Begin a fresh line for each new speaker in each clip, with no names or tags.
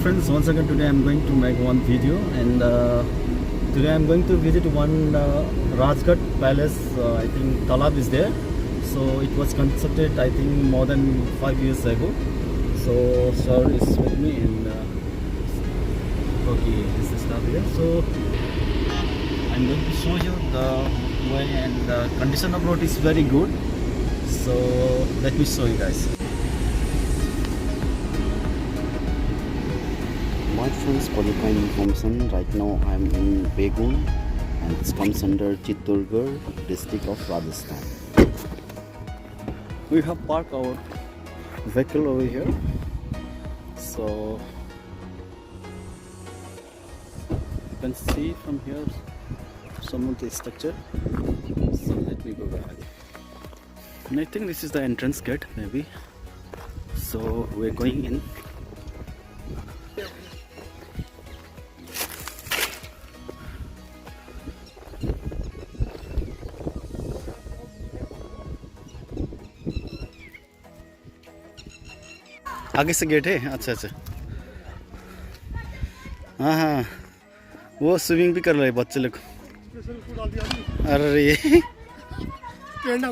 friends, once again today I'm going to make one video, and today I'm going to visit one Rajgard Palace. I think Talab is there. So it was constructed I think more than 5 years ago. So sir is with me, and okay, this is stuff here. So I'm going to show you the way, and the condition of road is very good. So let me show you guys. My friends, qualifying information. Right now I'm in Bagun, and it comes under Chittorgarh district of Rajasthan. We have parked our vehicle over here. So you can see from here some of the structure. So let me go back. And I think this is the entrance gate, maybe. So we're going in. आगे से gate है। अच्छा अच्छा, हाँ हाँ, वो swimming भी कर रहे हैं बच्चे लोग। अरे ये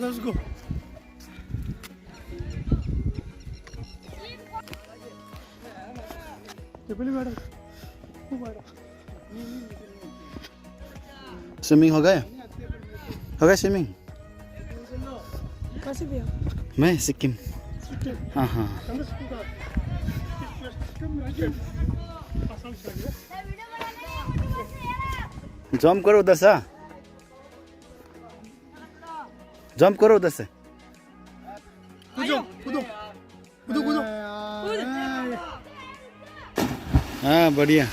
उसको स्विमिंग हो गया स्विमिंग। मैं सिक्किम। हाँ हाँ, जंप करो उधर से, जंप करो उधर से। हाँ बढ़िया,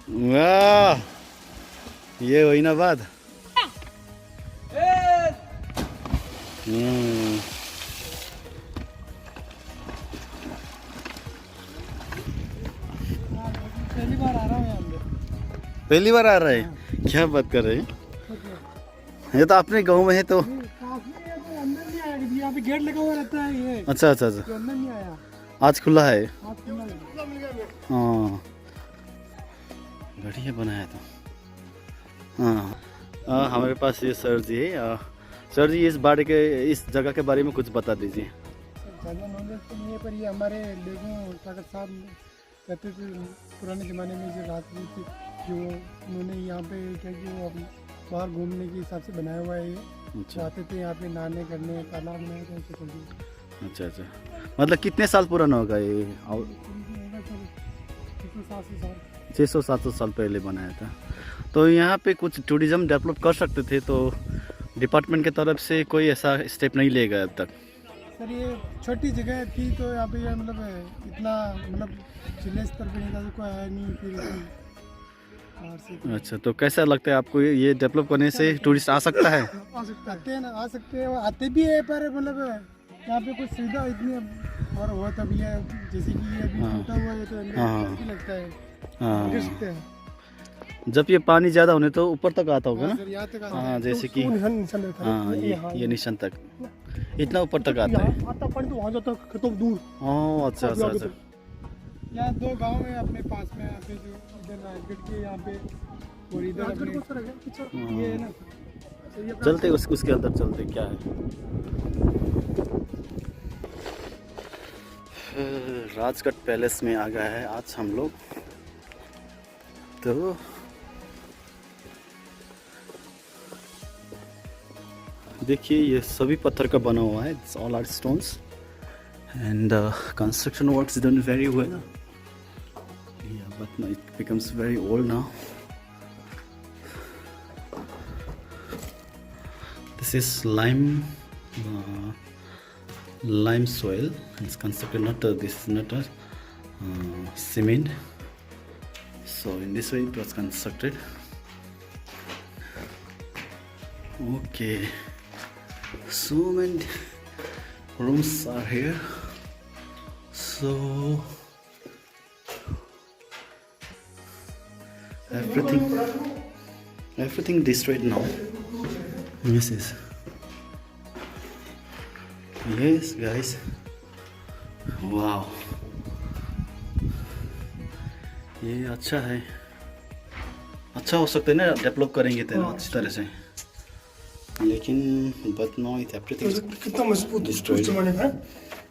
वाह, ये हुई ना बात। पहली बार आ रहा है, क्या बात कर रहे हैं। ये तो अपने गांव में है तो अंदर नहीं आया, यहाँ पे गेट लगा हुआ रहता है ये। अच्छा अच्छा अच्छा, अंदर नहीं आया, आज खुला है। हाँ बढ़िया बनाया तो। हाँ हमारे पास ये सर जी है। सर जी इस बारे के, इस जगह के बारे में कुछ बता दीजिए।
ज़्यादा नॉलेज तो नहीं है, पर ये हमारे लोगों ताकत साहब कहते थे पुराने ज़माने में जो राजपूत थे, जो उन्होंने यहाँ पे क्या कि वो बाहर घूमने के हिसाब से बनाया हुआ है ये। चाहते थे यहाँ पे नहाने करने, तालाब बनाए थे।
अच्छा अच्छा, मतलब कितने साल पुराना होगा ये? 600-700 साल पहले बनाया था। तो यहाँ पे कुछ टूरिज्म डेवलप कर सकते थे, तो डिपार्टमेंट की तरफ से कोई ऐसा स्टेप नहीं लेगा अब तक?
सर ये छोटी जगह थी, तो यहाँ पे मतलब इतना मतलब जिले स्तर पे नहीं था, तो कोई आया नहीं फिर।
अच्छा, तो कैसा लगता है आपको ये डेवलप करने से टूरिस्ट आ सकता है?
आ सकते हैं, आते भी है, पर मतलब यहाँ पे कुछ सुविधा इतनी और हो तब ये जैसे कि ये अभी टूटा हुआ है, तो लगता है गिर सकते हैं।
जब ये पानी ज़्यादा होने तो ऊपर तक आता होगा ना? हाँ, जैसे कि हाँ ये निशान तक, इतना ऊपर तक आता है।
पानी तो वहाँ जाता है तो दूर।
हाँ अच्छा अच्छा अच्छा।
यहाँ दो गांव है अपने पास में, यहाँ पे जो इधर राजगढ़ के यहाँ पे और इधर अपने ये है ना।
चलते उसके अंदर चलते, क्या है। राजगढ़ पैलेस में आ गया है आज हम लोग। तो देखिए ये सभी पत्थर का बना हुआ है, it's all are stones, and construction works done very well. Yeah, but now it becomes very old now. This is lime soil. It's constructed not this is not a cement. So in this way it was constructed. Okay, so many rooms are here. So everything destroyed now. This is, yes guys, wow, ये अच्छा है, अच्छा हो सकता है ना, develop करेंगे तो अच्छी तरह से, लेकिन बट नो इट एवरीथिंग
कितना मजबूत उस जमाने का।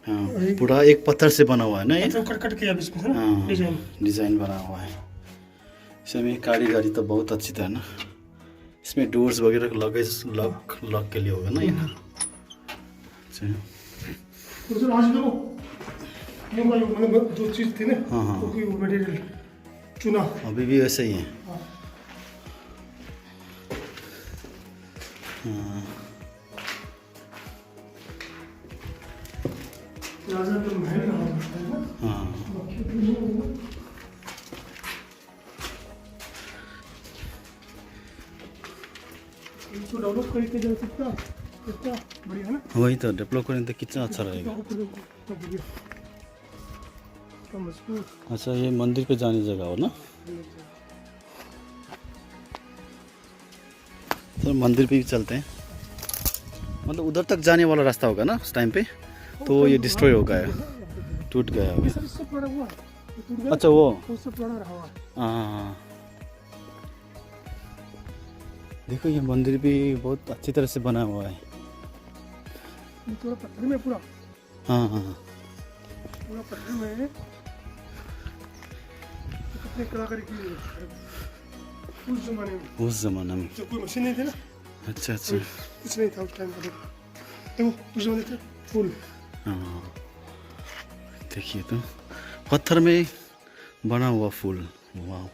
हाँ, पूरा एक पत्थर से बना हुआ है ना ये।
कट कट किया इसमें है ना,
हाँ,
डिजाइन
डिज़ाइन बना हुआ है। इसमें कारीगरी तो बहुत अच्छी था ना। इसमें डोर्स वगैरह लगेज लॉक के लिए होगा ना ये ना। अच्छा,
तो सर आज देखो ये वाला मतलब जो चीज़ थी ना,
हाँ हाँ,
वो मटेरियल चुना
अभी भी वैसे ही है।
हाँ।
हाँ,
राजा तो महल रहा है ना।
हाँ,
इसको डेवलप करके जा सकता कितना बढ़िया है ना।
वही तो डेवलप करेंगे तो कितना अच्छा रहेगा।
तो मजबूत।
अच्छा, ये मंदिर पे जाने जगह हो ना, तो मंदिर पे भी चलते हैं। मतलब उधर तक जाने वाला रास्ता होगा ना उस टाइम पे, तो ये डिस्ट्रॉय हो गया, टूट गया होगा।
इससे पड़ा हुआ है, ये टूट गया।
अच्छा, वो
उससे पड़ा रहा हुआ है।
हाँ, देखो ये मंदिर भी बहुत अच्छी तरह से बना हुआ है।
ये पूरा पत्थर में, पूरा
हाँ हाँ,
पूरा पत्थर में है। कितने कलाकारी की है उस जमाने में जब कोई मशीन नहीं थी ना।
अच्छा अच्छा,
कुछ नहीं था उस टाइम पर। देखो उस जमाने थे फूल।
हाँ, देखिए तो पत्थर में बना हुआ फूल, वाह।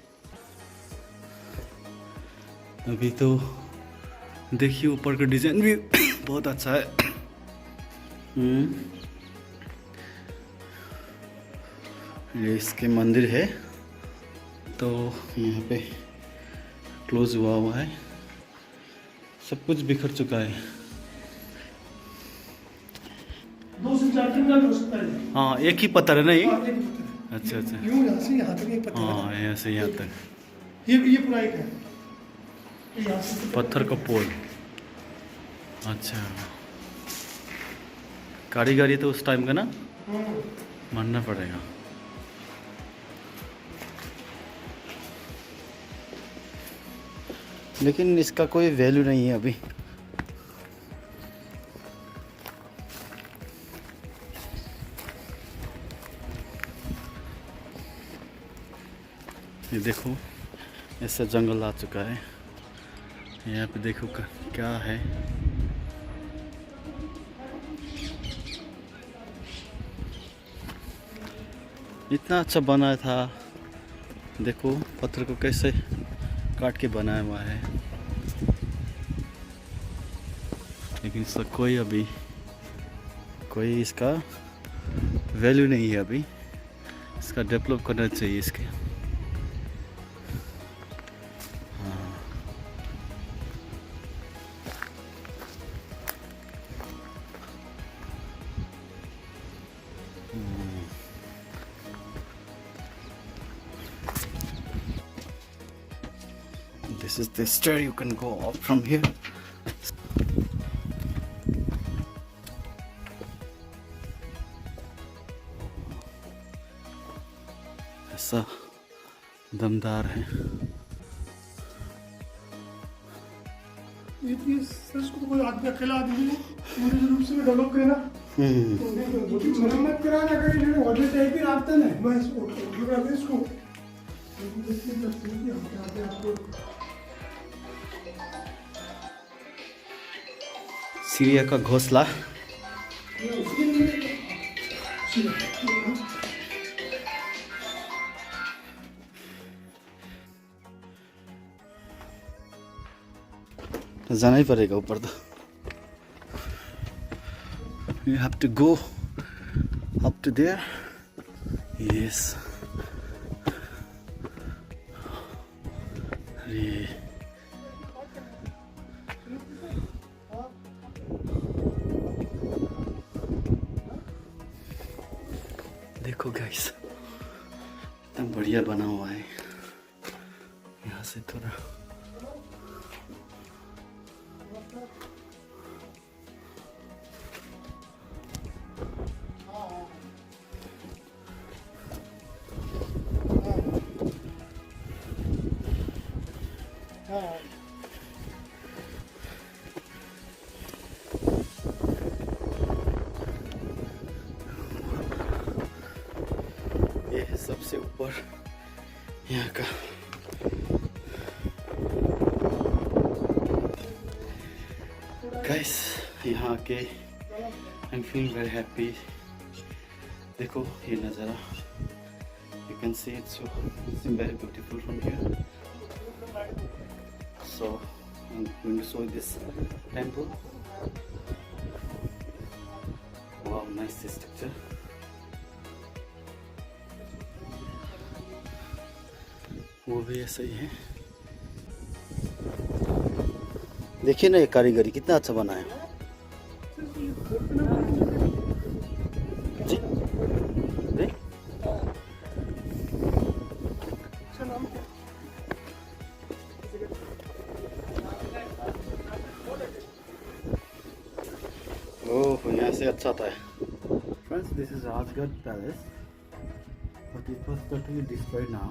अभी तो देखिए ऊपर का डिजाइन भी बहुत अच्छा है। ये इसके मंदिर है, तो यहाँ पे क्लोज हुआ है, सब कुछ बिखर चुका है।
2 से 4 दिन का भी हो सकता है।
हाँ, एक ही पत्थर है ना ये।
हाँ, एक ही पत्थर है।
अच्छा अच्छा,
यूं यहाँ से यहाँ तक एक पत्थर है।
हाँ, यहाँ से यहाँ तक
ये पूरा एक है। ये यहाँ से
पत्थर का पोल। अच्छा, कारीगरी तो उस टाइम का ना, मानना पड़ेगा। लेकिन इसका कोई वैल्यू नहीं है अभी। ये देखो ऐसा जंगल आ चुका है। यहाँ पे देखो क्या है। इतना अच्छा बनाया था, देखो पत्थर को कैसे काट के बनाया हुआ है, लेकिन इसका कोई इसका वैल्यू नहीं है अभी। इसका डेवलप करना चाहिए इसके। This is the stair you can go up from here. ऐसा दमदार है।
ये सच को कोई आदमी, अकेला आदमी पूरे रूप से डेवलप करे ना, मरम्मत करा ना कहीं जो होटल टाइप ही रास्ता है। मैं इसको
सीरिया का घोंसला। जाना ही पड़ेगा ऊपर तो। You have to go up to there. Yes. अरे देखो गाइस, इतना बढ़िया बना हुआ है। यहाँ से थोड़ा यहाँ का गाइस, यहाँ आके I am feel very happy. देखो ये नज़ारा, you can see it's very beautiful from here. So I am going to show this temple. Wow, nice structure. वो भी ऐसा ही है। देखिए ना ये कारीगरी कितना अच्छा बना है जी। देख, ओह यहाँ से अच्छा था। Friends, this is Rajgarh palace, but it was totally destroyed now.